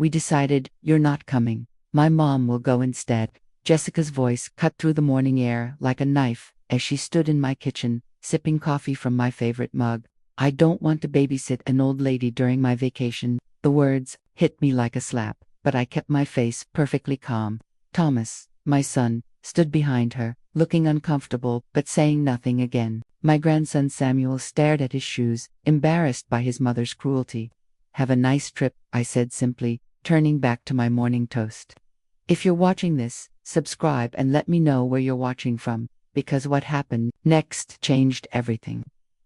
We decided, you're not coming. My mom will go instead. Jessica's voice cut through the morning air like a knife as she stood in my kitchen, sipping coffee from my favorite mug. I don't want to babysit an old lady during my vacation. The words hit me like a slap, but I kept my face perfectly calm. Thomas, my son, stood behind her, looking uncomfortable but saying nothing again. My grandson Samuel stared at his shoes, embarrassed by his mother's cruelty. Have a nice trip, I said simply, turning back to my morning toast. If you're watching this, subscribe and let me know where you're watching from, because what happened next changed everything.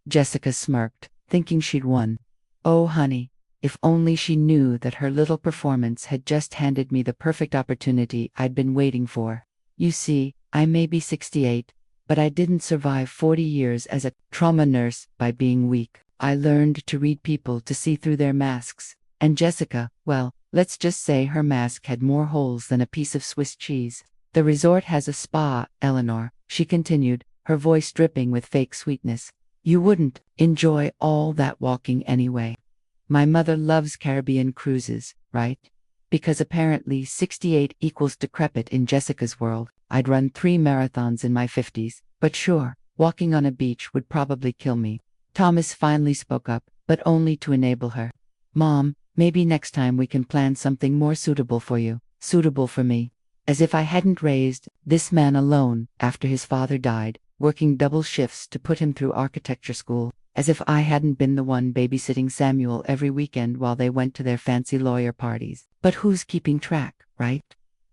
Jessica smirked, thinking she'd won. Oh, honey, if only she knew that her little performance had just handed me the perfect opportunity I'd been waiting for. You see, I may be 68, but I didn't survive 40 years as a trauma nurse by being weak. I learned to read people to see through their masks. And Jessica, well, let's just say her mask had more holes than a piece of Swiss cheese. The resort has a spa, Eleanor, she continued, her voice dripping with fake sweetness. You wouldn't enjoy all that walking anyway. My mother loves Caribbean cruises, right? Because apparently 68 equals decrepit in Jessica's world. I'd run 3 marathons in my 50s, but sure, walking on a beach would probably kill me. Thomas finally spoke up, but only to enable her. Mom, maybe next time we can plan something more suitable for you, suitable for me. As if I hadn't raised this man alone after his father died, working double shifts to put him through architecture school. As if I hadn't been the one babysitting Samuel every weekend while they went to their fancy lawyer parties. But who's keeping track, right?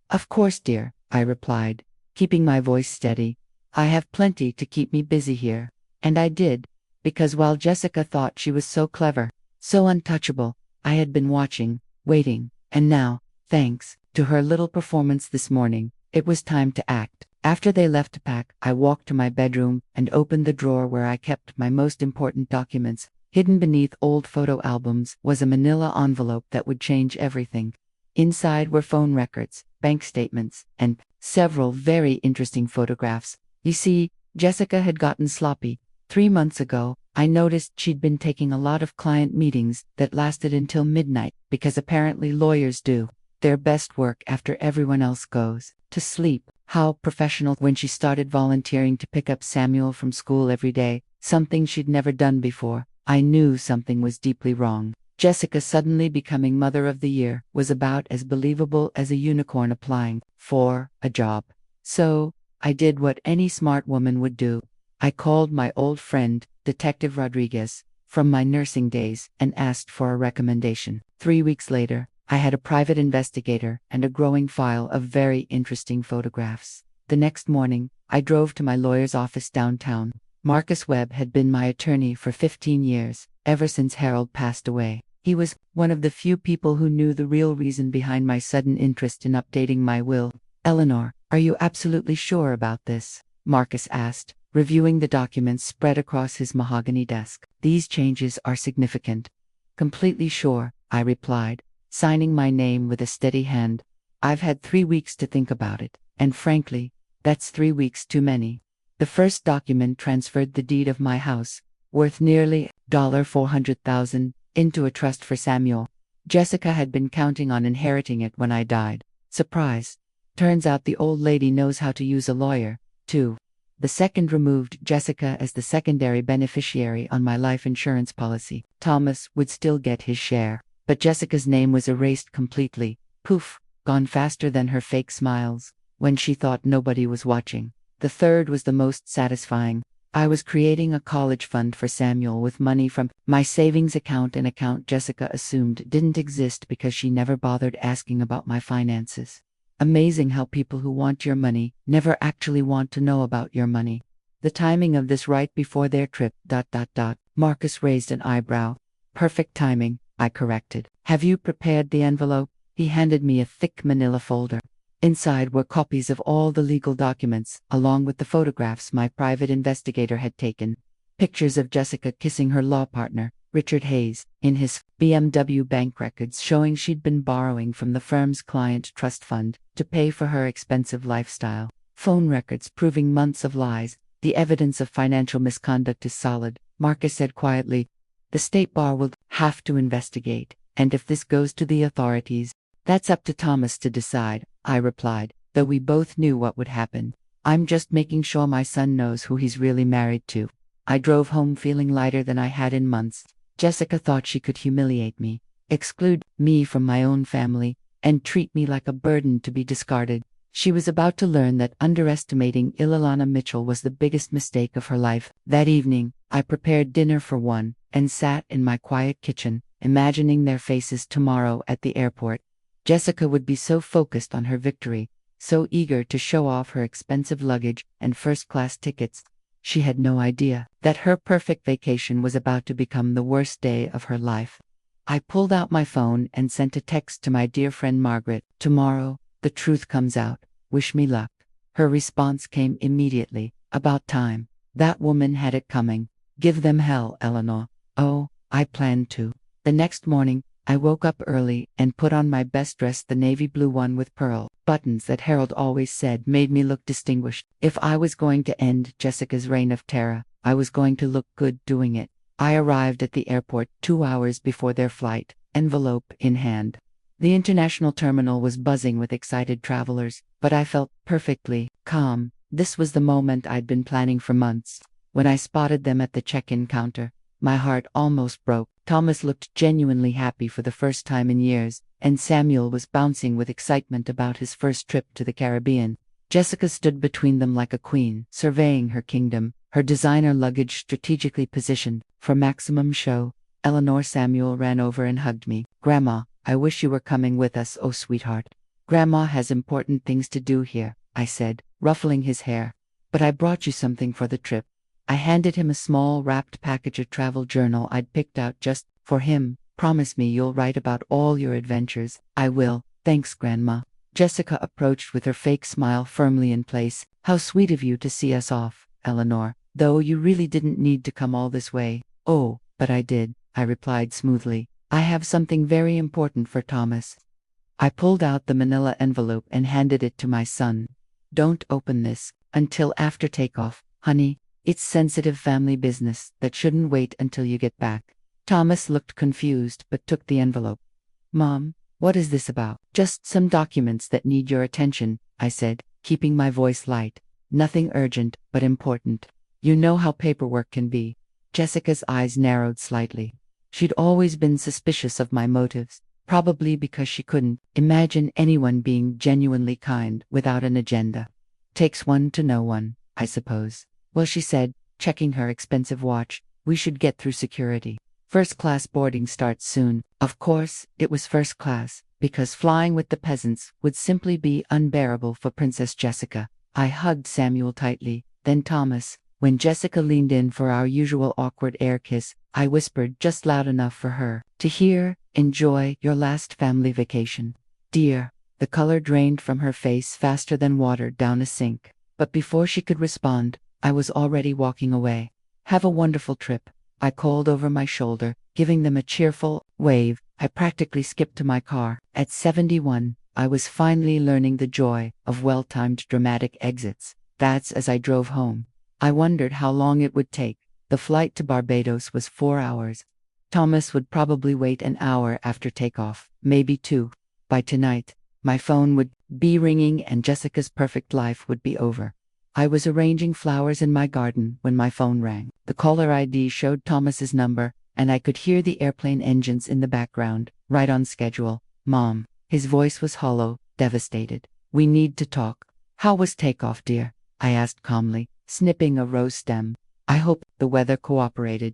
Of course, dear, I replied, keeping my voice steady. I have plenty to keep me busy here. And I did, because while Jessica thought she was so clever, so untouchable, I had been watching, waiting, and now, thanks to her little performance this morning, it was time to act. After they left to pack, I walked to my bedroom and opened the drawer where I kept my most important documents. Hidden beneath old photo albums was a manila envelope that would change everything. Inside were phone records, bank statements, and several very interesting photographs. You see, Jessica had gotten sloppy. 3 months ago, I noticed she'd been taking a lot of client meetings that lasted until midnight, because apparently lawyers do their best work after everyone else goes to sleep. How professional. When she started volunteering to pick up Samuel from school every day, something she'd never done before, I knew something was deeply wrong. Jessica suddenly becoming Mother of the Year was about as believable as a unicorn applying for a job. So, I did what any smart woman would do. I called my old friend, Detective Rodriguez, from my nursing days and asked for a recommendation. 3 weeks later, I had a private investigator and a growing file of very interesting photographs. The next morning, I drove to my lawyer's office downtown. Marcus Webb had been my attorney for 15 years, ever since Harold passed away. He was one of the few people who knew the real reason behind my sudden interest in updating my will. Eleanor, are you absolutely sure about this? Marcus asked, reviewing the documents spread across his mahogany desk. These changes are significant. Completely sure, I replied, signing my name with a steady hand. I've had 3 weeks to think about it, and frankly, that's 3 weeks too many. The first document transferred the deed of my house, worth nearly $400,000, into a trust for Samuel. Jessica had been counting on inheriting it when I died. Surprise. Turns out the old lady knows how to use a lawyer, too. The second removed Jessica as the secondary beneficiary on my life insurance policy. Thomas would still get his share. But Jessica's name was erased completely, poof, gone faster than her fake smiles, when she thought nobody was watching. The third was the most satisfying. I was creating a college fund for Samuel with money from my savings account, an account Jessica assumed didn't exist because she never bothered asking about my finances. Amazing how people who want your money never actually want to know about your money. The timing of this right before their trip, ... Marcus raised an eyebrow. Perfect timing, I corrected. Have you prepared the envelope? He handed me a thick manila folder. Inside were copies of all the legal documents, along with the photographs my private investigator had taken. Pictures of Jessica kissing her law partner, Richard Hayes, in his BMW bank records showing she'd been borrowing from the firm's client trust fund to pay for her expensive lifestyle. Phone records proving months of lies. The evidence of financial misconduct is solid, Marcus said quietly. The State Bar will have to investigate, and if this goes to the authorities, That's up to Thomas to decide, I replied, though we both knew what would happen. I'm just making sure my son knows who he's really married to. I drove home feeling lighter than I had in months. Jessica thought she could humiliate me, exclude me from my own family, and treat me like a burden to be discarded. She was about to learn that underestimating Ilalana Mitchell was the biggest mistake of her life. That evening, I prepared dinner for one, and sat in my quiet kitchen, imagining their faces tomorrow at the airport. Jessica would be so focused on her victory, so eager to show off her expensive luggage and first-class tickets. She had no idea that her perfect vacation was about to become the worst day of her life. I pulled out my phone and sent a text to my dear friend Margaret. Tomorrow, the truth comes out. Wish me luck. Her response came immediately. About time. That woman had it coming. Give them hell, Eleanor. Oh, I planned to. The next morning, I woke up early and put on my best dress, the navy blue one with pearl buttons that Harold always said made me look distinguished. If I was going to end Jessica's reign of terror, I was going to look good doing it. I arrived at the airport 2 hours before their flight, envelope in hand. The international terminal was buzzing with excited travelers, but I felt perfectly calm. This was the moment I'd been planning for months. When I spotted them at the check-in counter, my heart almost broke. Thomas looked genuinely happy for the first time in years, and Samuel was bouncing with excitement about his first trip to the Caribbean. Jessica stood between them like a queen, surveying her kingdom, her designer luggage strategically positioned for maximum show. Eleanor Samuel ran over and hugged me. Grandma, I wish you were coming with us, oh sweetheart. Grandma has important things to do here, I said, ruffling his hair. But I brought you something for the trip. I handed him a small wrapped package, a travel journal I'd picked out just for him. Promise me you'll write about all your adventures. I will. Thanks, Grandma. Jessica approached with her fake smile firmly in place. How sweet of you to see us off, Eleanor. Though you really didn't need to come all this way. Oh, but I did, I replied smoothly. I have something very important for Thomas. I pulled out the manila envelope and handed it to my son. Don't open this until after takeoff, honey. It's sensitive family business that shouldn't wait until you get back. Thomas looked confused but took the envelope. Mom, what is this about? Just some documents that need your attention, I said, keeping my voice light. Nothing urgent, but important. You know how paperwork can be. Jessica's eyes narrowed slightly. She'd always been suspicious of my motives, probably because she couldn't imagine anyone being genuinely kind without an agenda. Takes one to know one, I suppose. Well, she said, checking her expensive watch, we should get through security. First-class boarding starts soon. Of course, it was first class, because flying with the peasants would simply be unbearable for Princess Jessica. I hugged Samuel tightly, then Thomas. When Jessica leaned in for our usual awkward air kiss, I whispered just loud enough for her to hear, enjoy your last family vacation. Dear, the color drained from her face faster than water down a sink. But before she could respond, I was already walking away. Have a wonderful trip, I called over my shoulder, giving them a cheerful wave. I practically skipped to my car. At 71, I was finally learning the joy of well-timed dramatic exits. That's as I drove home. I wondered how long it would take. The flight to Barbados was 4 hours. Thomas would probably wait an hour after takeoff, maybe 2. By tonight, my phone would be ringing and Jessica's perfect life would be over. I was arranging flowers in my garden when my phone rang. The caller ID showed Thomas's number, and I could hear the airplane engines in the background, right on schedule. Mom. His voice was hollow, devastated. We need to talk. How was takeoff, dear? I asked calmly, snipping a rose stem. I hope the weather cooperated.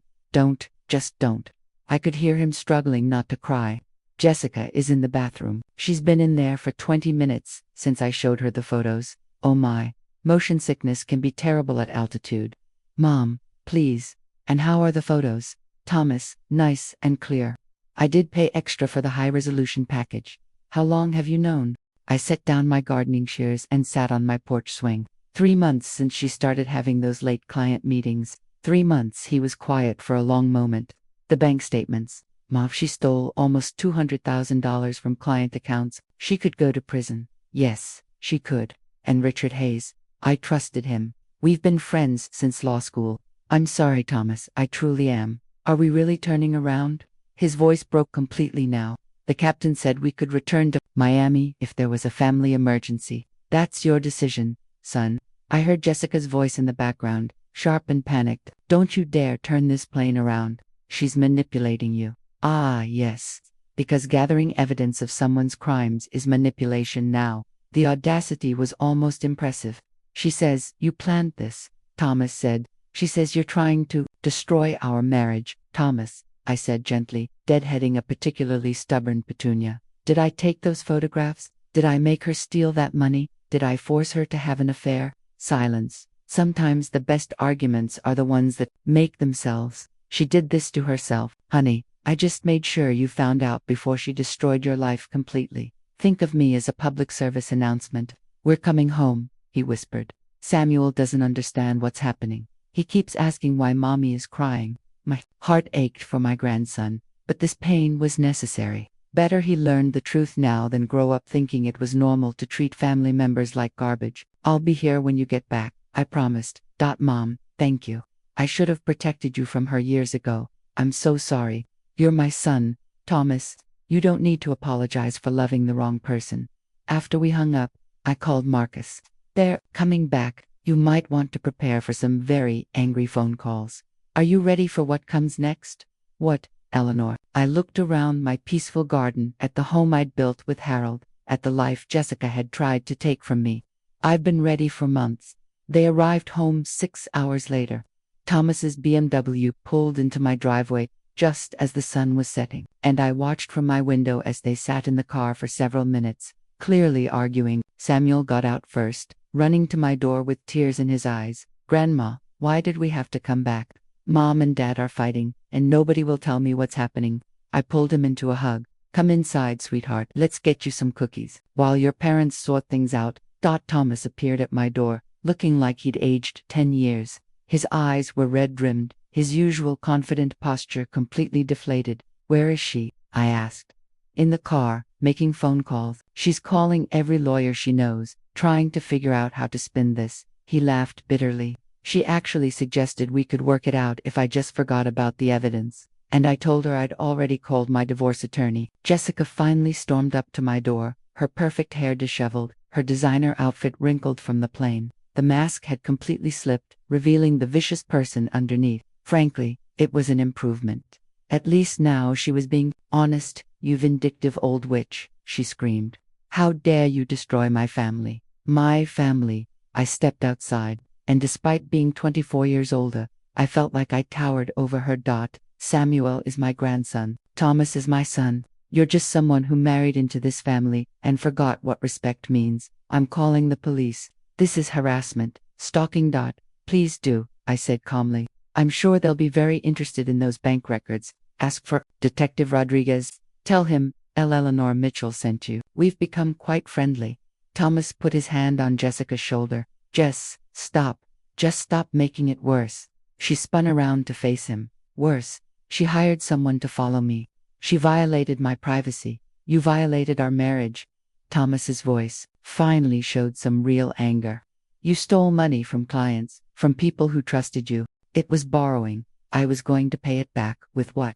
Just don't. I could hear him struggling not to cry. Jessica is in the bathroom. She's been in there for 20 minutes since I showed her the photos. Oh my. Motion sickness can be terrible at altitude. Mom, please. And how are the photos? Thomas, nice and clear. I did pay extra for the high-resolution package. How long have you known? I set down my gardening shears and sat on my porch swing. 3 months since she started having those late client meetings. 3 months. He was quiet for a long moment. The bank statements. Mom, she stole almost $200,000 from client accounts. She could go to prison. Yes, she could. And Richard Hayes. I trusted him. We've been friends since law school. I'm sorry, Thomas, I truly am. Are we really turning around? His voice broke completely now. The captain said we could return to Miami if there was a family emergency. That's your decision, son. I heard Jessica's voice in the background, sharp and panicked. Don't you dare turn this plane around. She's manipulating you. Ah, yes. Because gathering evidence of someone's crimes is manipulation now. The audacity was almost impressive. She says, you planned this, Thomas said. She says you're trying to destroy our marriage, Thomas, I said gently, deadheading a particularly stubborn Petunia. Did I take those photographs? Did I make her steal that money? Did I force her to have an affair? Silence. Sometimes the best arguments are the ones that make themselves. She did this to herself. Honey, I just made sure you found out before she destroyed your life completely. Think of me as a public service announcement. We're coming home, he whispered. Samuel doesn't understand what's happening. He keeps asking why mommy is crying. My heart ached for my grandson, but this pain was necessary. Better he learned the truth now than grow up thinking it was normal to treat family members like garbage. I'll be here when you get back, I promised. Mom, thank you. I should have protected you from her years ago. I'm so sorry. You're my son, Thomas. You don't need to apologize for loving the wrong person. After we hung up, I called Marcus. They're coming back. You might want to prepare for some very angry phone calls. Are you ready for what comes next? What, Eleanor? I looked around my peaceful garden, at the home I'd built with Harold, at the life Jessica had tried to take from me. I've been ready for months. They arrived home 6 hours later. Thomas's BMW pulled into my driveway just as the sun was setting, and I watched from my window as they sat in the car for several minutes, clearly arguing. Samuel got out first, running to my door with tears in his eyes. Grandma, why did we have to come back? Mom and Dad are fighting, and nobody will tell me what's happening. I pulled him into a hug. Come inside, sweetheart. Let's get you some cookies. While your parents sort things out, Thomas appeared at my door, looking like he'd aged 10 years. His eyes were red-rimmed, his usual confident posture completely deflated. Where is she? I asked. In the car, making phone calls. She's calling every lawyer she knows, trying to figure out how to spin this. He laughed bitterly. She actually suggested we could work it out if I just forgot about the evidence. And I told her I'd already called my divorce attorney. Jessica finally stormed up to my door, her perfect hair disheveled, her designer outfit wrinkled from the plane. The mask had completely slipped, revealing the vicious person underneath. Frankly, it was an improvement. At least now she was being honest. You vindictive old witch, she screamed. How dare you destroy my family? My family. I stepped outside, and despite being 24 years older, I felt like I towered over her. Samuel is my grandson. Thomas is my son. You're just someone who married into this family and forgot what respect means. I'm calling the police. This is harassment, stalking. Please do, I said calmly. I'm sure they'll be very interested in those bank records. Ask for Detective Rodriguez. Tell him Eleanor Mitchell sent you. We've become quite friendly. Thomas put his hand on Jessica's shoulder. Jess, stop. Just stop making it worse. She spun around to face him. Worse. She hired someone to follow me. She violated my privacy. You violated our marriage. Thomas's voice finally showed some real anger. You stole money from clients, from people who trusted you. It was borrowing. I was going to pay it back. With what?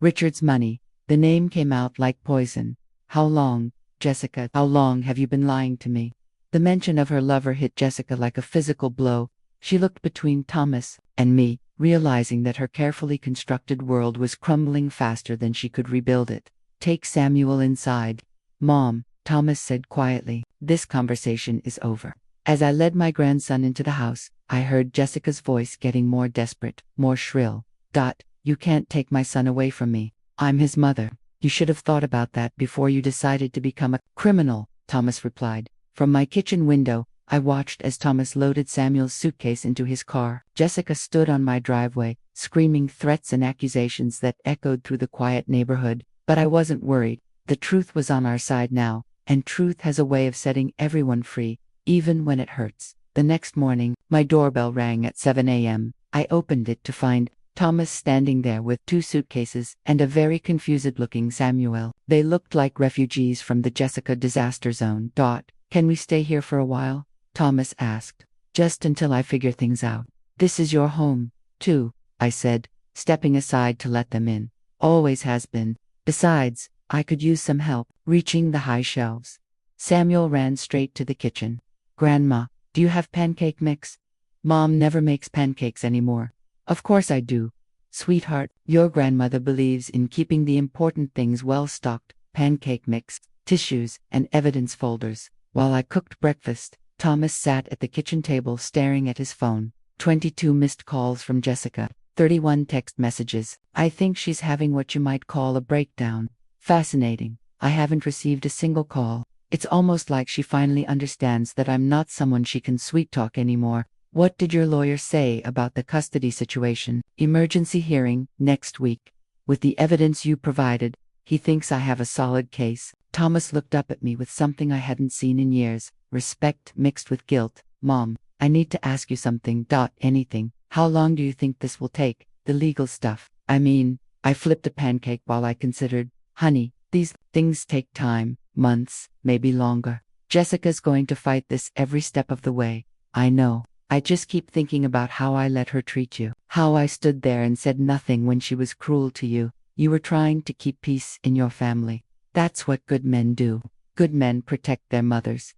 Richard's money. The name came out like poison. How long, Jessica, how long have you been lying to me? The mention of her lover hit Jessica like a physical blow. She looked between Thomas and me, realizing that her carefully constructed world was crumbling faster than she could rebuild it. Take Samuel inside. Mom, Thomas said quietly, this conversation is over. As I led my grandson into the house, I heard Jessica's voice getting more desperate, more shrill. You can't take my son away from me. I'm his mother. You should have thought about that before you decided to become a criminal, Thomas replied. From my kitchen window, I watched as Thomas loaded Samuel's suitcase into his car. Jessica stood on my driveway, screaming threats and accusations that echoed through the quiet neighborhood. But I wasn't worried. The truth was on our side now, and truth has a way of setting everyone free, even when it hurts. The next morning, my doorbell rang at 7 a.m. I opened it to find Thomas standing there with 2 suitcases and a very confused-looking Samuel. They looked like refugees from the Jessica disaster zone. Can we stay here for a while? Thomas asked. Just until I figure things out. This is your home, too, I said, stepping aside to let them in. Always has been. Besides, I could use some help reaching the high shelves. Samuel ran straight to the kitchen. Grandma, do you have pancake mix? Mom never makes pancakes anymore. Of course I do. Sweetheart, your grandmother believes in keeping the important things well stocked: pancake mix, tissues, and evidence folders. While I cooked breakfast, Thomas sat at the kitchen table staring at his phone. 22 missed calls from Jessica, 31 text messages. I think she's having what you might call a breakdown. Fascinating. I haven't received a single call. It's almost like she finally understands that I'm not someone she can sweet talk anymore. What did your lawyer say about the custody situation? Emergency hearing, next week. With the evidence you provided, he thinks I have a solid case. Thomas looked up at me with something I hadn't seen in years, respect mixed with guilt. Mom, I need to ask you something. Anything. How long do you think this will take? The legal stuff. I mean, I flipped a pancake while I considered. Honey, these things take time, months, maybe longer. Jessica's going to fight this every step of the way. I know. I just keep thinking about how I let her treat you. How I stood there and said nothing when she was cruel to you. You were trying to keep peace in your family. That's what good men do. Good men protect their mothers.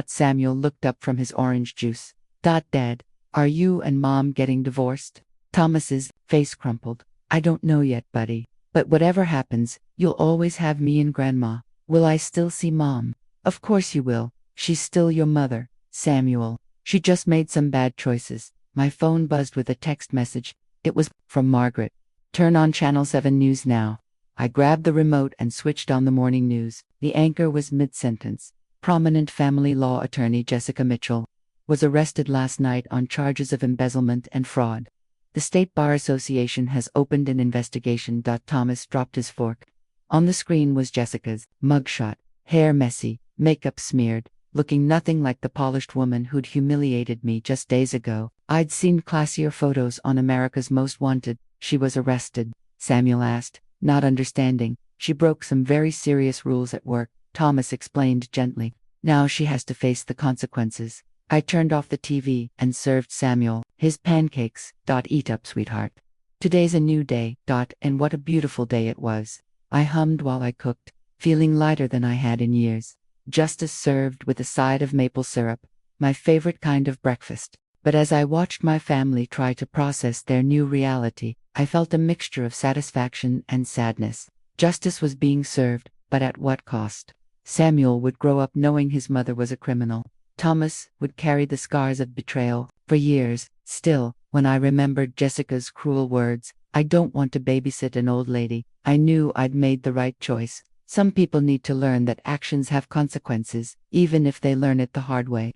Samuel looked up from his orange juice. Dad, are you and Mom getting divorced? Thomas's face crumpled. I don't know yet, buddy. But whatever happens, you'll always have me and Grandma. Will I still see Mom? Of course you will. She's still your mother, Samuel. She just made some bad choices. My phone buzzed with a text message. It was from Margaret. Turn on Channel 7 News now. I grabbed the remote and switched on the morning news. The anchor was mid-sentence. Prominent family law attorney Jessica Mitchell was arrested last night on charges of embezzlement and fraud. The State Bar Association has opened an investigation. Thomas dropped his fork. On the screen was Jessica's mugshot, hair messy, makeup smeared, looking nothing like the polished woman who'd humiliated me just days ago. I'd seen classier photos on America's Most Wanted. She was arrested, Samuel asked, not understanding. She broke some very serious rules at work, Thomas explained gently. Now she has to face the consequences. I turned off the TV and served Samuel his pancakes. Eat up, sweetheart. Today's a new day. And what a beautiful day it was. I hummed while I cooked, feeling lighter than I had in years. Justice served with a side of maple syrup, my favorite kind of breakfast. But as I watched my family try to process their new reality, I felt a mixture of satisfaction and sadness. Justice was being served, but at what cost? Samuel would grow up knowing his mother was a criminal. Thomas would carry the scars of betrayal for years. Still, when I remembered Jessica's cruel words, I don't want to babysit an old lady, I knew I'd made the right choice. Some people need to learn that actions have consequences, even if they learn it the hard way.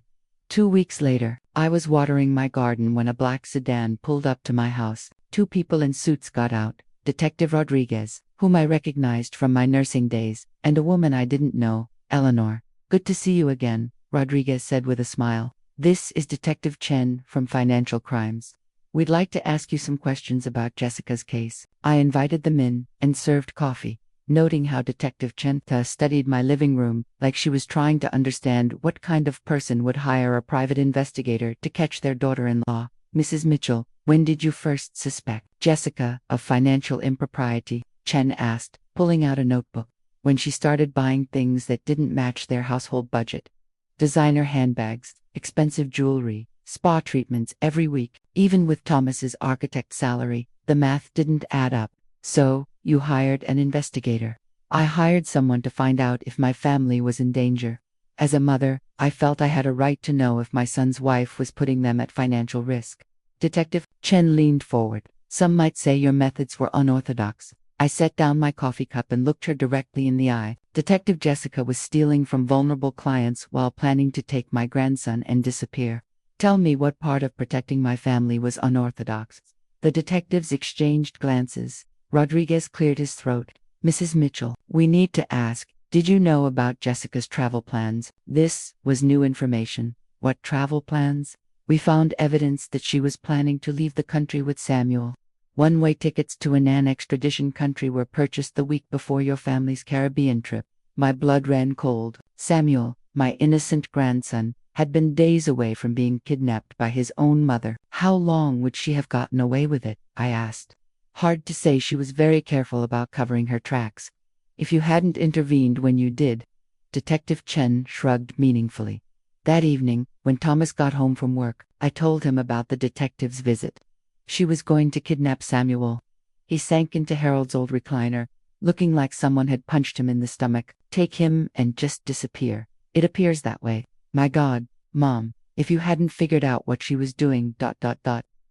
2 weeks later, I was watering my garden when a black sedan pulled up to my house. 2 people in suits got out, Detective Rodriguez, whom I recognized from my nursing days, and a woman I didn't know, Eleanor. Good to see you again, Rodriguez said with a smile. This is Detective Chen from Financial Crimes. We'd like to ask you some questions about Jessica's case. I invited them in and served coffee, noting how Detective Chen studied my living room, like she was trying to understand what kind of person would hire a private investigator to catch their daughter-in-law. Mrs. Mitchell, when did you first suspect Jessica of financial impropriety? Chen asked, pulling out a notebook. When she started buying things that didn't match their household budget. Designer handbags, expensive jewelry, spa treatments every week. Even with Thomas's architect salary, the math didn't add up. So, you hired an investigator. I hired someone to find out if my family was in danger. As a mother, I felt I had a right to know if my son's wife was putting them at financial risk. Detective Chen leaned forward. Some might say your methods were unorthodox. I set down my coffee cup and looked her directly in the eye. Detective Jessica was stealing from vulnerable clients while planning to take my grandson and disappear. Tell me what part of protecting my family was unorthodox. The detectives exchanged glances. Rodriguez cleared his throat. Mrs. Mitchell, we need to ask, did you know about Jessica's travel plans? This was new information. What travel plans? We found evidence that she was planning to leave the country with Samuel. One-way tickets to an extradition country were purchased the week before your family's Caribbean trip. My blood ran cold. Samuel, my innocent grandson, had been days away from being kidnapped by his own mother. How long would she have gotten away with it? I asked. Hard to say. She was very careful about covering her tracks. if you hadn't intervened when you did. Detective Chen shrugged meaningfully. That evening, when Thomas got home from work, I told him about the detective's visit. She was going to kidnap Samuel. He sank into Harold's old recliner, looking like someone had punched him in the stomach. Take him and just disappear. It appears that way. My God, Mom, if you hadn't figured out what she was doing.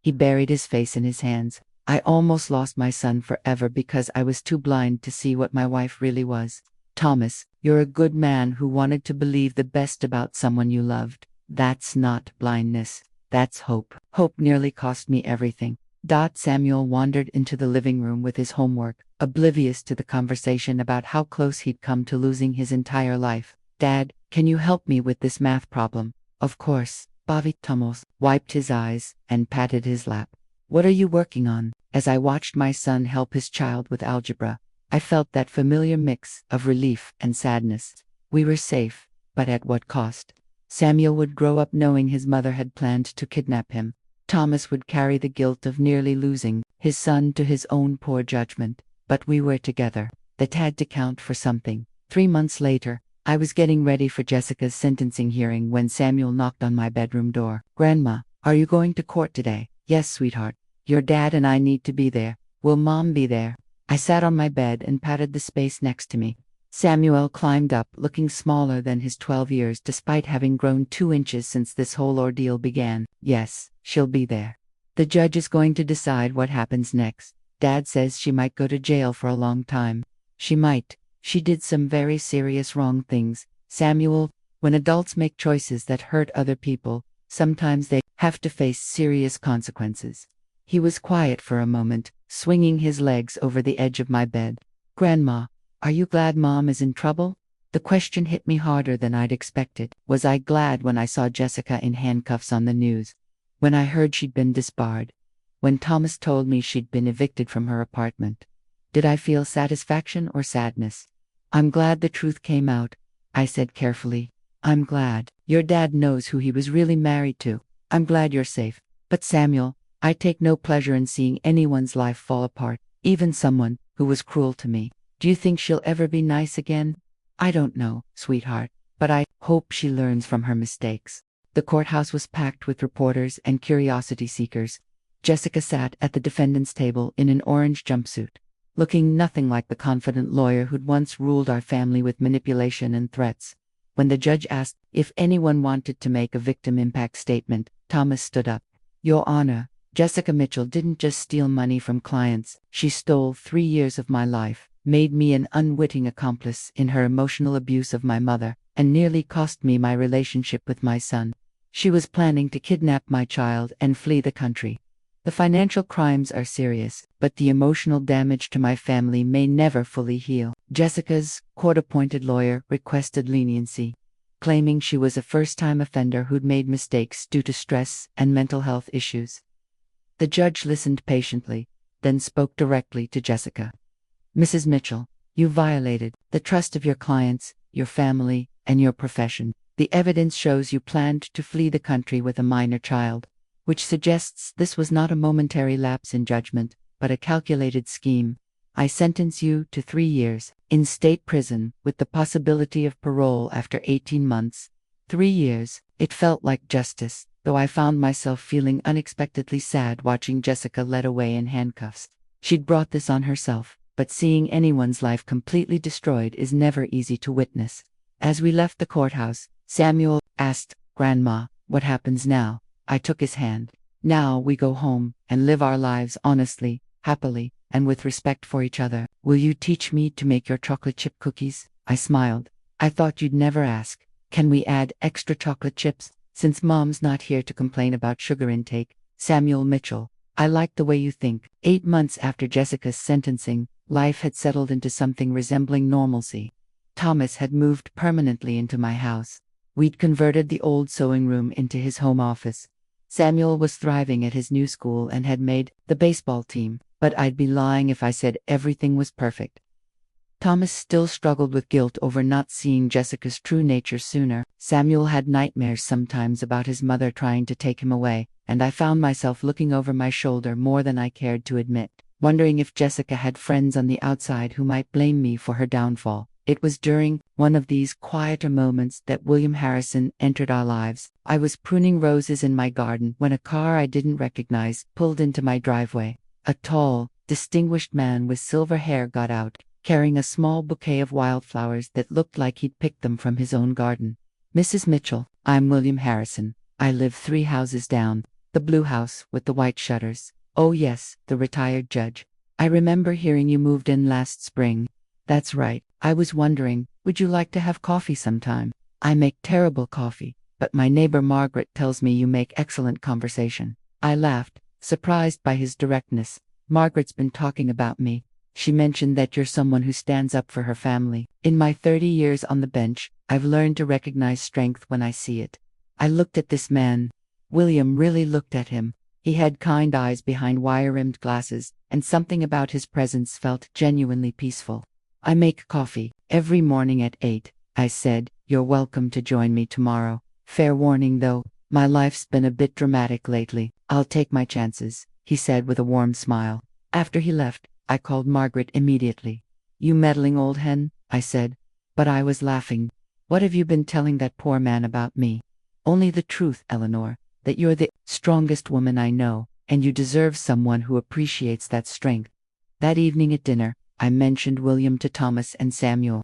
He buried his face in his hands. I almost lost my son forever because I was too blind to see what my wife really was. Thomas, you're a good man who wanted to believe the best about someone you loved. That's not blindness. That's hope. Hope nearly cost me everything. Samuel wandered into the living room with his homework, oblivious to the conversation about how close he'd come to losing his entire life. Dad, can you help me with this math problem? Of course. Thomas wiped his eyes and patted his lap. What are you working on? As I watched my son help his child with algebra, I felt that familiar mix of relief and sadness. We were safe, but at what cost? Samuel would grow up knowing his mother had planned to kidnap him. Thomas would carry the guilt of nearly losing his son to his own poor judgment. But we were together. That had to count for something. 3 months later, I was getting ready for Jessica's sentencing hearing when Samuel knocked on my bedroom door. Grandma, are you going to court today? Yes, sweetheart. Your dad and I need to be there. Will Mom be there? I sat on my bed and patted the space next to me. Samuel climbed up, looking smaller than his 12 years despite having grown 2 inches since this whole ordeal began. Yes, she'll be there. The judge is going to decide what happens next. Dad says she might go to jail for a long time. She might. She did some very serious wrong things. Samuel, when adults make choices that hurt other people, sometimes they have to face serious consequences. He was quiet for a moment, swinging his legs over the edge of my bed. Grandma, are you glad Mom is in trouble? The question hit me harder than I'd expected. Was I glad when I saw Jessica in handcuffs on the news? When I heard she'd been disbarred? When Thomas told me she'd been evicted from her apartment? Did I feel satisfaction or sadness? I'm glad the truth came out, I said carefully. I'm glad. Your dad knows who he was really married to. I'm glad you're safe. But Samuel, I take no pleasure in seeing anyone's life fall apart, even someone who was cruel to me. Do you think she'll ever be nice again? I don't know, sweetheart, but I hope she learns from her mistakes. The courthouse was packed with reporters and curiosity seekers. Jessica sat at the defendant's table in an orange jumpsuit, looking nothing like the confident lawyer who'd once ruled our family with manipulation and threats. When the judge asked if anyone wanted to make a victim impact statement, Thomas stood up. Your Honor, Jessica Mitchell didn't just steal money from clients. She stole 3 years of my life, made me an unwitting accomplice in her emotional abuse of my mother, and nearly cost me my relationship with my son. She was planning to kidnap my child and flee the country. The financial crimes are serious, but the emotional damage to my family may never fully heal. Jessica's court-appointed lawyer requested leniency, claiming she was a first-time offender who'd made mistakes due to stress and mental health issues. The judge listened patiently, then spoke directly to Jessica. Mrs. Mitchell, you violated the trust of your clients, your family, and your profession. The evidence shows you planned to flee the country with a minor child, which suggests this was not a momentary lapse in judgment, but a calculated scheme. I sentence you to 3 years in state prison with the possibility of parole after 18 months. 3 years. It felt like justice, though I found myself feeling unexpectedly sad watching Jessica led away in handcuffs. She'd brought this on herself, but seeing anyone's life completely destroyed is never easy to witness. As we left the courthouse, Samuel asked, Grandma, what happens now? I took his hand. Now we go home and live our lives honestly, happily, and with respect for each other. Will you teach me to make your chocolate chip cookies? I smiled. I thought you'd never ask. Can we add extra chocolate chips? Since Mom's not here to complain about sugar intake. Samuel Mitchell, I like the way you think. 8 months after Jessica's sentencing, life had settled into something resembling normalcy. Thomas had moved permanently into my house. We'd converted the old sewing room into his home office. Samuel was thriving at his new school and had made the baseball team, but I'd be lying if I said everything was perfect. Thomas still struggled with guilt over not seeing Jessica's true nature sooner. Samuel had nightmares sometimes about his mother trying to take him away, and I found myself looking over my shoulder more than I cared to admit. wondering if Jessica had friends on the outside who might blame me for her downfall. It was during one of these quieter moments that William Harrison entered our lives. I was pruning roses in my garden when a car I didn't recognize pulled into my driveway. A tall, distinguished man with silver hair got out, carrying a small bouquet of wildflowers that looked like he'd picked them from his own garden. "Mrs. Mitchell, I'm William Harrison. I live 3 houses down, the blue house with the white shutters." "Oh yes," the retired judge. "I remember hearing you moved in last spring." "That's right. I was wondering, would you like to have coffee sometime? I make terrible coffee, but my neighbor Margaret tells me you make excellent conversation." I laughed, surprised by his directness. "Margaret's been talking about me. She mentioned that you're someone who stands up for her family. In my 30 years on the bench, I've learned to recognize strength when I see it." I looked at this man. William really looked at him. He had kind eyes behind wire-rimmed glasses, and something about his presence felt genuinely peaceful. "I make coffee every morning at 8, I said. "You're welcome to join me tomorrow. Fair warning though, my life's been a bit dramatic lately. I'll take my chances," he said with a warm smile. After he left, I called Margaret immediately. "You meddling old hen," I said. But I was laughing. "What have you been telling that poor man about me?" "Only the truth, Eleanor, that you're the strongest woman I know, and you deserve someone who appreciates that strength." That evening at dinner, I mentioned William to Thomas and Samuel.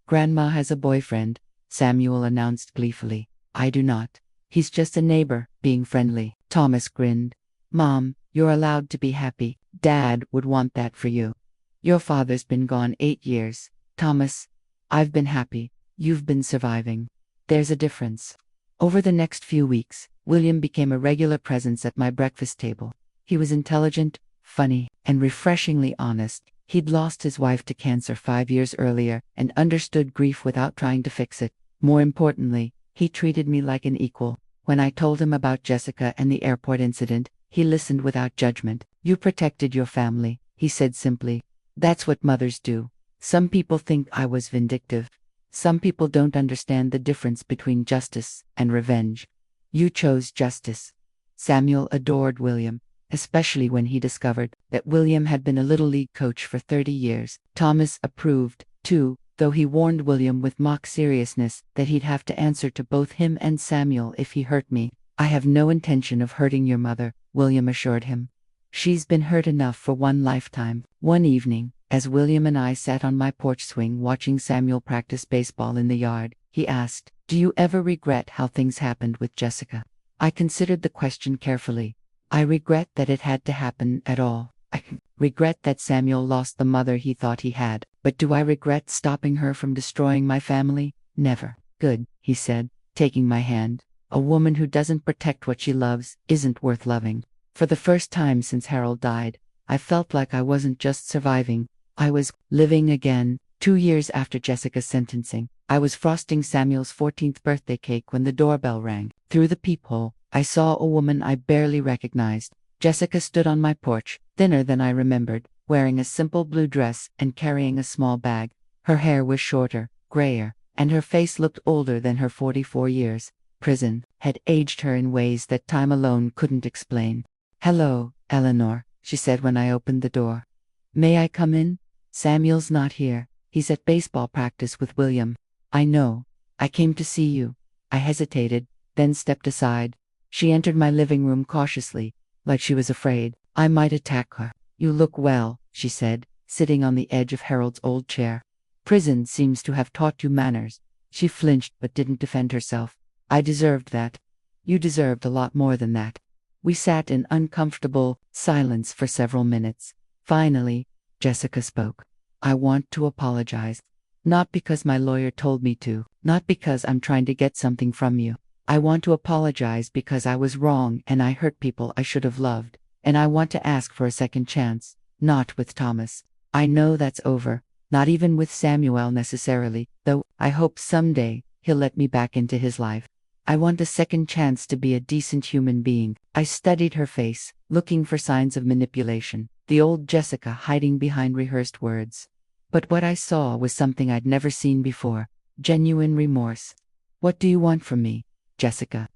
"Grandma has a boyfriend," Samuel announced gleefully. "I do not. He's just a neighbor, being friendly." Thomas grinned. "Mom, you're allowed to be happy. Dad would want that for you. Your father's been gone 8 years. Thomas, I've been happy. You've been surviving. There's a difference." Over the next few weeks, William became a regular presence at my breakfast table. He was intelligent, funny, and refreshingly honest. He'd lost his wife to cancer 5 years earlier and understood grief without trying to fix it. More importantly, he treated me like an equal. When I told him about Jessica and the airport incident, he listened without judgment. "You protected your family," he said simply. "That's what mothers do." Some people think I was vindictive. Some people don't understand the difference between justice and revenge. You chose justice. Samuel adored William, especially when he discovered that William had been a Little League coach for 30 years. Thomas approved, too, though he warned William with mock seriousness that he'd have to answer to both him and Samuel if he hurt me. "I have no intention of hurting your mother," William assured him. "She's been hurt enough for one lifetime." One evening, as William and I sat on my porch swing watching Samuel practice baseball in the yard, he asked, "Do you ever regret how things happened with Jessica?" I considered the question carefully. I regret that it had to happen at all. I regret that Samuel lost the mother he thought he had. But do I regret stopping her from destroying my family? Never. "Good," he said, taking my hand. "A woman who doesn't protect what she loves isn't worth loving." For the first time since Harold died, I felt like I wasn't just surviving. I was living again. 2 years after Jessica's sentencing, I was frosting Samuel's 14th birthday cake when the doorbell rang. Through the peephole, I saw a woman I barely recognized. Jessica stood on my porch, thinner than I remembered, wearing a simple blue dress and carrying a small bag. Her hair was shorter, grayer, and her face looked older than her 44 years. Prison had aged her in ways that time alone couldn't explain. "Hello, Eleanor," she said when I opened the door. "May I come in?" "Samuel's not here. He's at baseball practice with William." "I know. I came to see you." I hesitated, then stepped aside. She entered my living room cautiously, like she was afraid I might attack her. "You look well," she said, sitting on the edge of Harold's old chair. "Prison seems to have taught you manners." She flinched but didn't defend herself. "I deserved that." "You deserved a lot more than that." We sat in uncomfortable silence for several minutes. Finally, Jessica spoke. "I want to apologize. Not because my lawyer told me to, not because I'm trying to get something from you. I want to apologize because I was wrong and I hurt people I should have loved. And I want to ask for a second chance, not with Thomas. I know that's over, not even with Samuel necessarily, though I hope someday he'll let me back into his life. I want a second chance to be a decent human being." I studied her face, looking for signs of manipulation, the old Jessica hiding behind rehearsed words. But what I saw was something I'd never seen before, genuine remorse. "What do you want from me, Jessica?"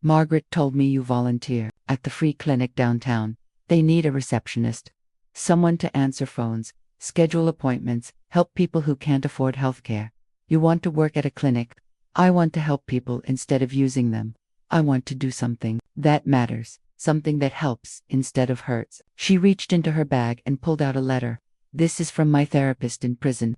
"Margaret told me you volunteer at the free clinic downtown. They need a receptionist." someone to answer phones, schedule appointments, help people who can't afford healthcare. You want to work at a clinic. I want to help people instead of using them. I want to do something that matters, something that helps instead of hurts. She reached into her bag and pulled out a letter. This is from my therapist in prison.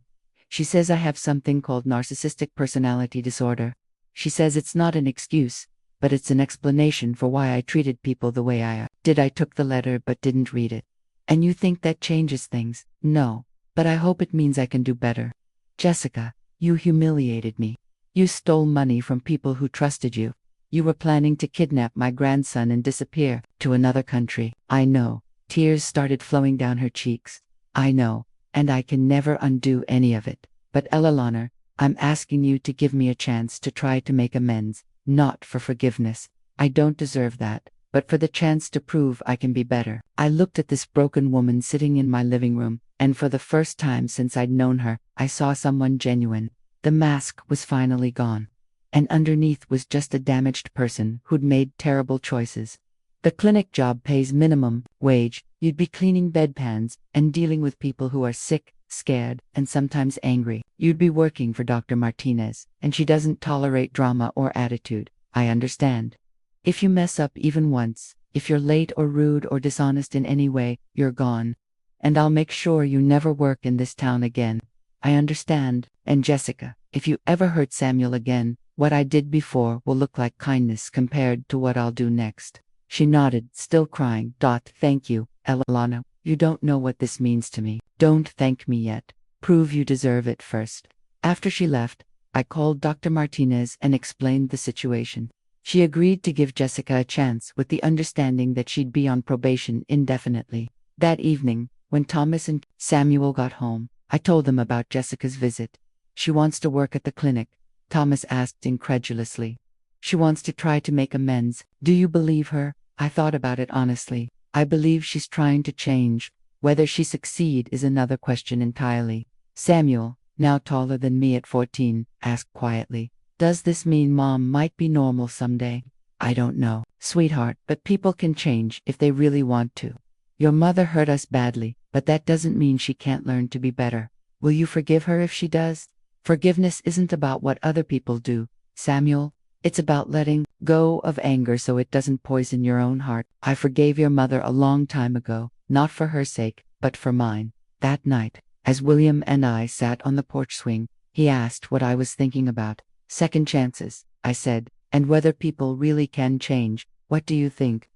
She says I have something called narcissistic personality disorder. She says it's not an excuse, but it's an explanation for why I treated people the way I did. I took the letter but didn't read it. And you think that changes things? No, but I hope it means I can do better. Jessica, you humiliated me. You stole money from people who trusted you. You were planning to kidnap my grandson and disappear to another country. I know. Tears started flowing down her cheeks. I know, and I can never undo any of it. But Eleanor, I'm asking you to give me a chance to try to make amends, not for forgiveness. I don't deserve that, but for the chance to prove I can be better. I looked at this broken woman sitting in my living room, and for the first time since I'd known her, I saw someone genuine. The mask was finally gone. And underneath was just a damaged person who'd made terrible choices. The clinic job pays minimum wage. You'd be cleaning bedpans and dealing with people who are sick, scared, and sometimes angry. You'd be working for Dr. Martinez, and she doesn't tolerate drama or attitude. I understand. If you mess up even once, if you're late or rude or dishonest in any way, you're gone. And I'll make sure you never work in this town again. I understand. And Jessica, if you ever hurt Samuel again, what I did before will look like kindness compared to what I'll do next. She nodded, still crying. Thank you, Eleanor. You don't know what this means to me. Don't thank me yet. Prove you deserve it first. After she left, I called Dr. Martinez and explained the situation. She agreed to give Jessica a chance with the understanding that she'd be on probation indefinitely. That evening, when Thomas and Samuel got home, I told them about Jessica's visit. She wants to work at the clinic, Thomas asked incredulously. She wants to try to make amends. Do you believe her? I thought about it honestly. I believe she's trying to change. Whether she succeed is another question entirely. Samuel, now taller than me at 14, asked quietly, does this mean Mom might be normal someday? I don't know, sweetheart, but people can change if they really want to. Your mother hurt us badly, but that doesn't mean she can't learn to be better. Will you forgive her if she does? Forgiveness isn't about what other people do, Samuel. It's about letting go of anger so it doesn't poison your own heart. I forgave your mother a long time ago, not for her sake, but for mine. That night, as William and I sat on the porch swing, he asked what I was thinking about. Second chances, I said, and whether people really can change. What do you think?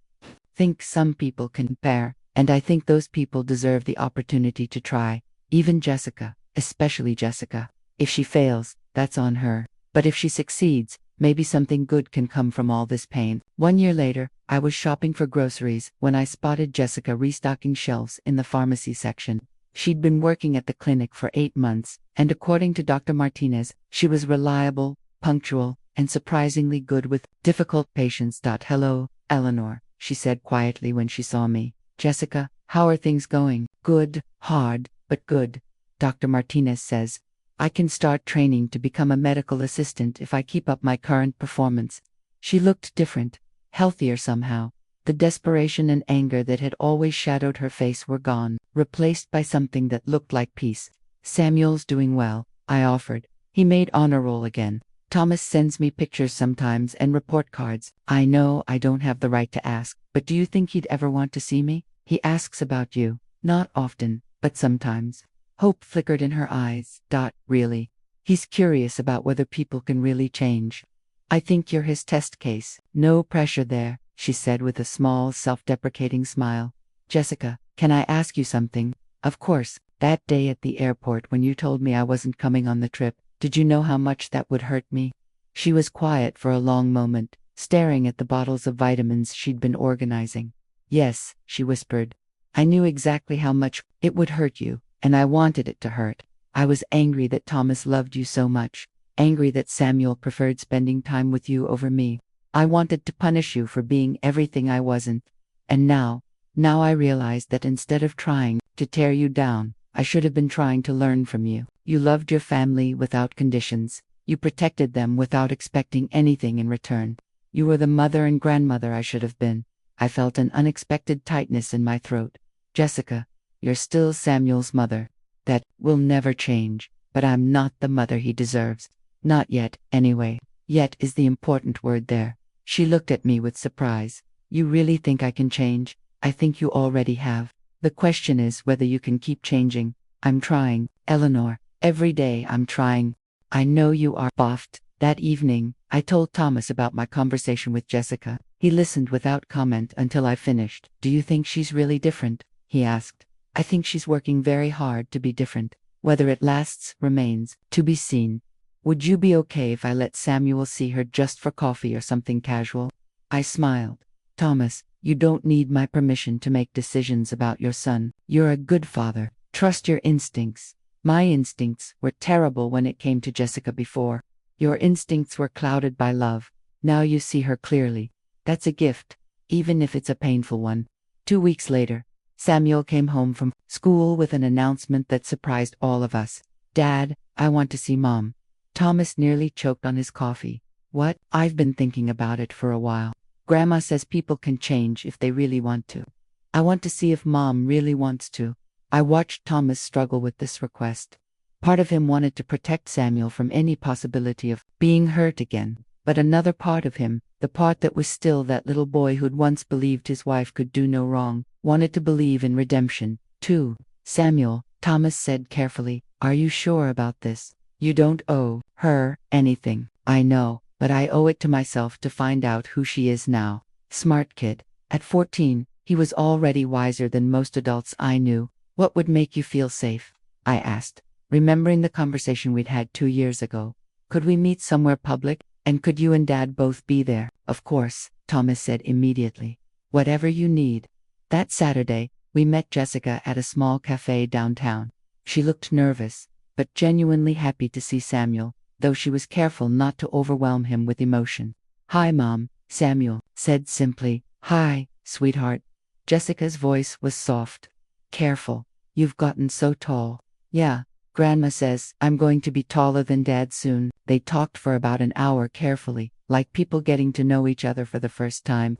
Think some people can bear, and I think those people deserve the opportunity to try. Even Jessica, especially Jessica. If she fails, that's on her. But if she succeeds, maybe something good can come from all this pain. 1 year later, I was shopping for groceries when I spotted Jessica restocking shelves in the pharmacy section. She'd been working at the clinic for 8 months, and according to Dr. Martinez, she was reliable, punctual, and surprisingly good with difficult patients. Hello, Eleanor, she said quietly when she saw me. Jessica, how are things going? Good, hard, but good. Dr. Martinez says, I can start training to become a medical assistant if I keep up my current performance. She looked different, healthier somehow. The desperation and anger that had always shadowed her face were gone, replaced by something that looked like peace. Samuel's doing well, I offered. He made honor roll again. Thomas sends me pictures sometimes and report cards. I know I don't have the right to ask, but do you think he'd ever want to see me? He asks about you. Not often, but sometimes. Hope flickered in her eyes. Really? He's curious about whether people can really change. I think you're his test case. No pressure there, she said with a small, self-deprecating smile. Jessica, can I ask you something? Of course. That day at the airport when you told me I wasn't coming on the trip, did you know how much that would hurt me? She was quiet for a long moment, staring at the bottles of vitamins she'd been organizing. Yes, she whispered. I knew exactly how much it would hurt you. And I wanted it to hurt. I was angry that Thomas loved you so much, angry that Samuel preferred spending time with you over me. I wanted to punish you for being everything I wasn't. And now I realized that instead of trying to tear you down, I should have been trying to learn from you. You loved your family without conditions. You protected them without expecting anything in return. You were the mother and grandmother I should have been. I felt an unexpected tightness in my throat. Jessica, You're still Samuel's mother. That will never change, but I'm not the mother he deserves. Not yet, anyway. Yet is the important word there. She looked at me with surprise. You really think I can change? I think you already have. The question is whether you can keep changing. I'm trying, Eleanor. Every day I'm trying. I know you are. Boffed. That evening, I told Thomas about my conversation with Jessica. He listened without comment until I finished. Do you think she's really different? He asked. I think she's working very hard to be different. Whether it lasts remains to be seen. Would you be okay if I let Samuel see her just for coffee or something casual? I smiled. Thomas, you don't need my permission to make decisions about your son. You're a good father. Trust your instincts. My instincts were terrible when it came to Jessica before. Your instincts were clouded by love. Now you see her clearly. That's a gift, even if it's a painful one. 2 weeks later, Samuel came home from school with an announcement that surprised all of us. Dad, I want to see Mom. Thomas nearly choked on his coffee. What? I've been thinking about it for a while. Grandma says people can change if they really want to. I want to see if Mom really wants to. I watched Thomas struggle with this request. Part of him wanted to protect Samuel from any possibility of being hurt again. But another part of him, the part that was still that little boy who'd once believed his wife could do no wrong, wanted to believe in redemption, too. Samuel, Thomas said carefully, are you sure about this? You don't owe her anything. I know, but I owe it to myself to find out who she is now. Smart kid. At 14, he was already wiser than most adults I knew. What would make you feel safe? I asked, remembering the conversation we'd had 2 years ago. Could we meet somewhere public? And could you and Dad both be there? Of course, Thomas said immediately. Whatever you need. That Saturday, we met Jessica at a small cafe downtown. She looked nervous, but genuinely happy to see Samuel, though she was careful not to overwhelm him with emotion. Hi, Mom, Samuel said simply. Hi, sweetheart. Jessica's voice was soft. Careful. You've gotten so tall. Yeah. Grandma says I'm going to be taller than Dad soon. They talked for about an hour carefully, like people getting to know each other for the first time.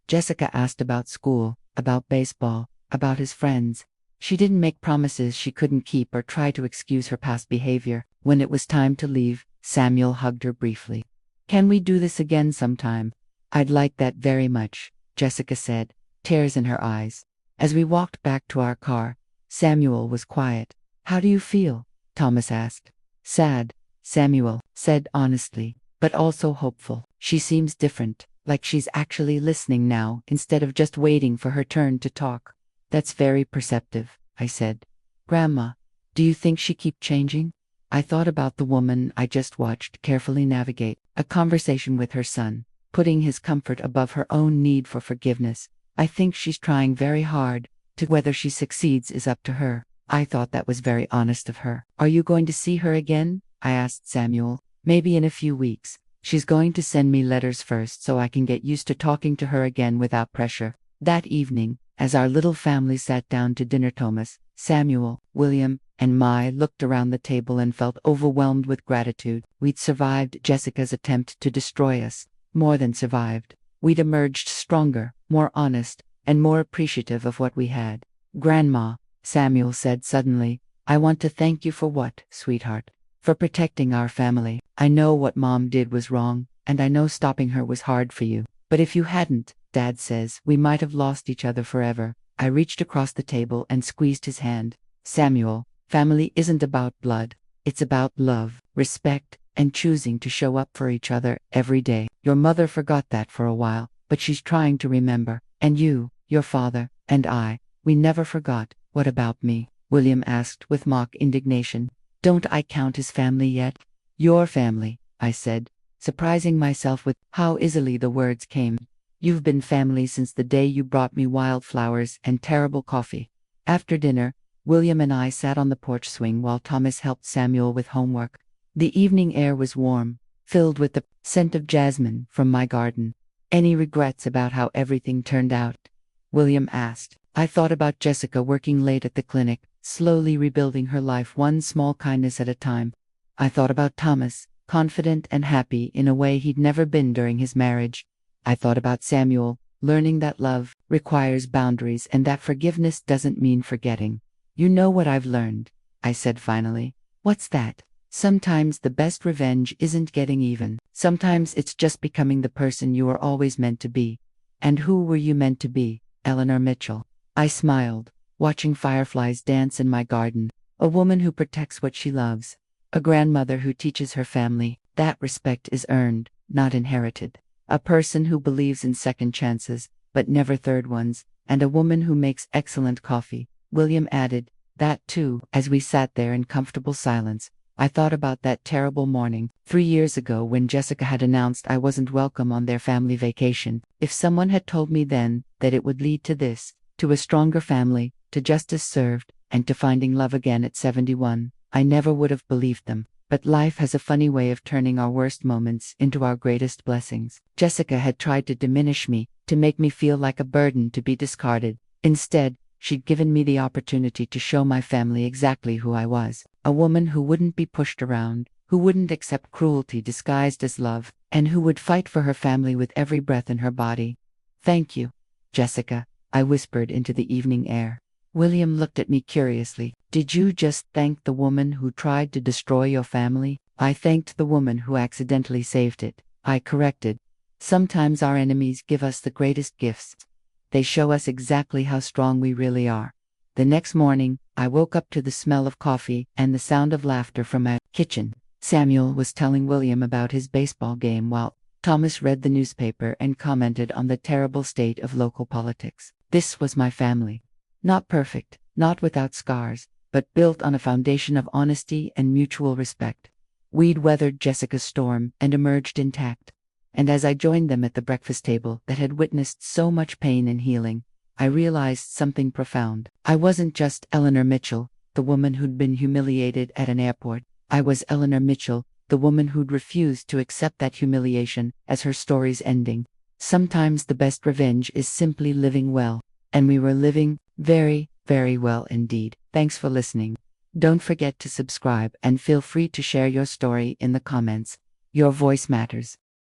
Jessica asked about school, about baseball, about his friends. She didn't make promises she couldn't keep or try to excuse her past behavior. When it was time to leave, Samuel hugged her briefly. Can we do this again sometime? I'd like that very much, Jessica said, tears in her eyes. As we walked back to our car, Samuel was quiet. How do you feel? Thomas asked. Sad, Samuel said honestly, but also hopeful. She seems different, like she's actually listening now instead of just waiting for her turn to talk. That's very perceptive, I said. Grandma, do you think she keep changing? I thought about the woman I just watched carefully navigate a conversation with her son, putting his comfort above her own need for forgiveness. I think she's trying very hard. Whether she succeeds is up to her. I thought that was very honest of her. Are you going to see her again? I asked Samuel. Maybe in a few weeks. She's going to send me letters first so I can get used to talking to her again without pressure. That evening, as our little family sat down to dinner, Thomas, Samuel, William, and Mai looked around the table and felt overwhelmed with gratitude. We'd survived Jessica's attempt to destroy us. More than survived. We'd emerged stronger, more honest, and more appreciative of what we had. Grandma, Samuel said suddenly, I want to thank you for what, sweetheart? For protecting our family. I know what Mom did was wrong, and I know stopping her was hard for you. But if you hadn't, Dad says, we might have lost each other forever. I reached across the table and squeezed his hand. Samuel, family isn't about blood. It's about love, respect, and choosing to show up for each other every day. Your mother forgot that for a while, but she's trying to remember. And you, your father, and I, we never forgot. What about me? William asked with mock indignation. Don't I count as family yet? Your family, I said, surprising myself with how easily the words came. You've been family since the day you brought me wildflowers and terrible coffee. After dinner, William and I sat on the porch swing while Thomas helped Samuel with homework. The evening air was warm, filled with the scent of jasmine from my garden. Any regrets about how everything turned out? William asked. I thought about Jessica working late at the clinic, slowly rebuilding her life one small kindness at a time. I thought about Thomas, confident and happy in a way he'd never been during his marriage. I thought about Samuel, learning that love requires boundaries and that forgiveness doesn't mean forgetting. You know what I've learned, I said finally. What's that? Sometimes the best revenge isn't getting even. Sometimes it's just becoming the person you were always meant to be. And who were you meant to be, Eleanor Mitchell? I smiled, watching fireflies dance in my garden. A woman who protects what she loves. A grandmother who teaches her family that respect is earned, not inherited. A person who believes in second chances, but never third ones. And a woman who makes excellent coffee. William added, that too. As we sat there in comfortable silence, I thought about that terrible morning, 3 years ago when Jessica had announced I wasn't welcome on their family vacation. If someone had told me then that it would lead to this, to a stronger family, to justice served, and to finding love again at 71, I never would have believed them. But life has a funny way of turning our worst moments into our greatest blessings. Jessica had tried to diminish me, to make me feel like a burden to be discarded. Instead, she'd given me the opportunity to show my family exactly who I was. A woman who wouldn't be pushed around, who wouldn't accept cruelty disguised as love, and who would fight for her family with every breath in her body. Thank you, Jessica, I whispered into the evening air. William looked at me curiously. Did you just thank the woman who tried to destroy your family? I thanked the woman who accidentally saved it, I corrected. Sometimes our enemies give us the greatest gifts. They show us exactly how strong we really are. The next morning, I woke up to the smell of coffee and the sound of laughter from my kitchen. Samuel was telling William about his baseball game while Thomas read the newspaper and commented on the terrible state of local politics. This was my family. Not perfect, not without scars, but built on a foundation of honesty and mutual respect. We'd weathered Jessica's storm and emerged intact. And as I joined them at the breakfast table that had witnessed so much pain and healing, I realized something profound. I wasn't just Eleanor Mitchell, the woman who'd been humiliated at an airport. I was Eleanor Mitchell, the woman who'd refused to accept that humiliation as her story's ending. Sometimes the best revenge is simply living well. And we were living very, very well indeed. Thanks for listening. Don't forget to subscribe and feel free to share your story in the comments. Your voice matters.